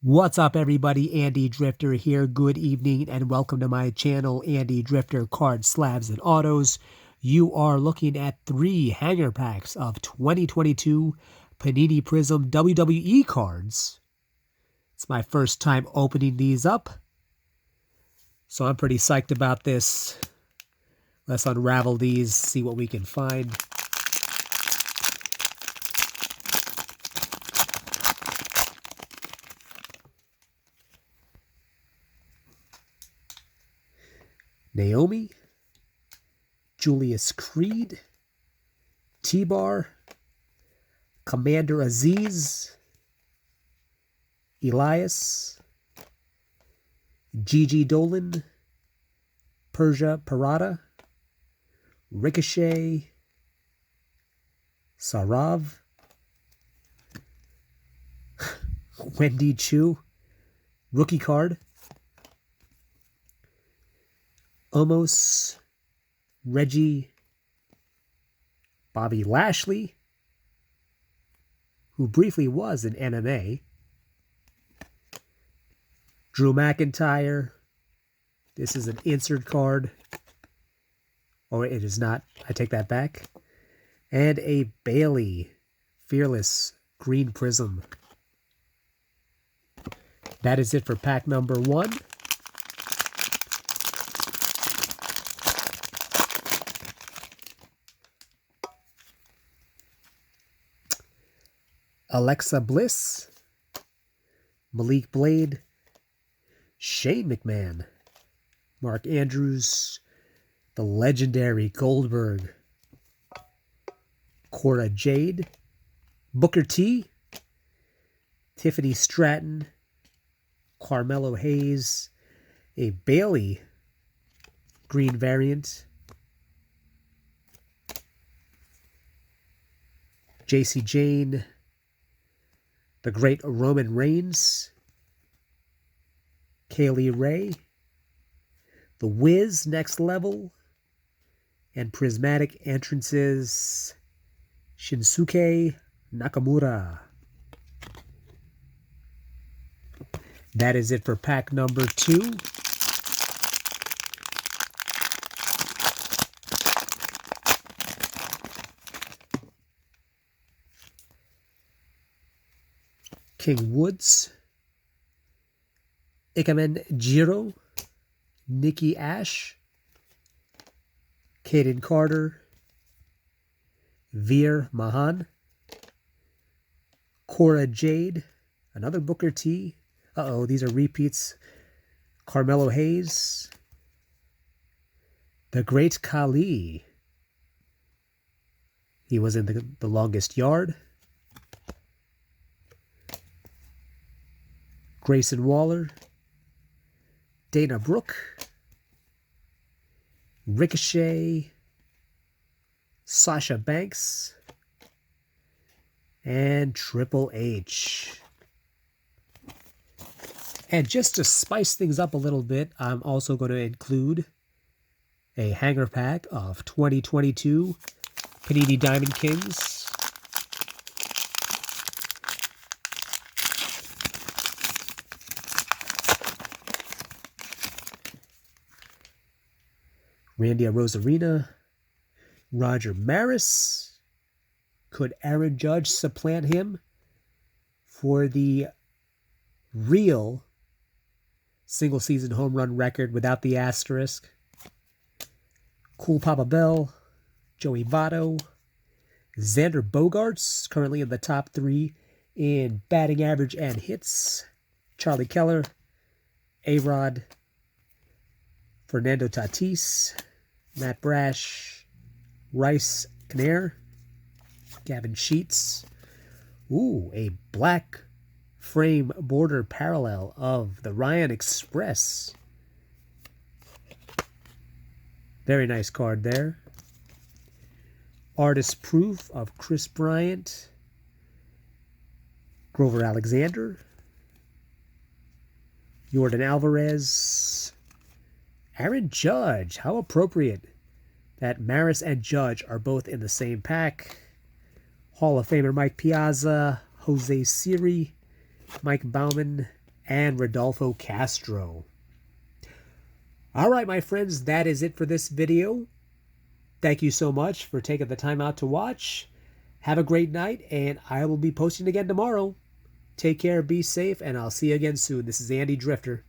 What's up, everybody? Andy Drifter here. Good evening and welcome to my channel, Andy Drifter Cards, Slabs, and Autos. You are looking at 3 hanger packs of 2022 Panini Prizm WWE cards. It's my first time opening these up, so I'm pretty psyched about this. Let's unravel these, see what we can find. Naomi, Julius Creed, T-Bar, Commander Aziz, Elias, Gigi Dolan, Persia Parada, Ricochet, Sarav, Wendy Chu, rookie card, Omos, Reggie, Bobby Lashley, who briefly was in MMA, Drew McIntyre. This is an insert card. Oh, it is not. I take that back. And a Bailey Fearless Green Prism. That is it for pack number 1. Alexa Bliss, Malik Blade, Shane McMahon, Mark Andrews, the legendary Goldberg, Cora Jade, Booker T, Tiffany Stratton, Carmelo Hayes, a Bailey green variant, JC Jane, the great Roman Reigns, Kaylee Ray, The Wiz Next Level, and Prismatic Entrances, Shinsuke Nakamura. That is it for pack number 2. King Woods, Ikemen Jiro, Nikki Ash, Caden Carter, Veer Mahan, Cora Jade, another Booker T. These are repeats. Carmelo Hayes, the Great Khali. He was in the Longest Yard. Grayson Waller, Dana Brooke, Ricochet, Sasha Banks, and Triple H. And just to spice things up a little bit, I'm also going to include a hanger pack of 2022 Panini Diamond Kings. Randy Rosarina, Roger Maris. Could Aaron Judge supplant him for the real single-season home run record without the asterisk? Cool Papa Bell, Joey Votto, Xander Bogaerts, currently in the top 3 in batting average and hits. Charlie Keller, A-Rod, Fernando Tatis, Matt Brash, Rice Knair, Gavin Sheets. Ooh, a black frame border parallel of the Ryan Express. Very nice card there. Artist proof of Chris Bryant, Grover Alexander, Yordan Alvarez, Aaron Judge. How appropriate that Maris and Judge are both in the same pack. Hall of Famer Mike Piazza, Jose Siri, Mike Bauman, and Rodolfo Castro. All right, my friends, that is it for this video. Thank you so much for taking the time out to watch. Have a great night, and I will be posting again tomorrow. Take care, be safe, and I'll see you again soon. This is Andy Drifter.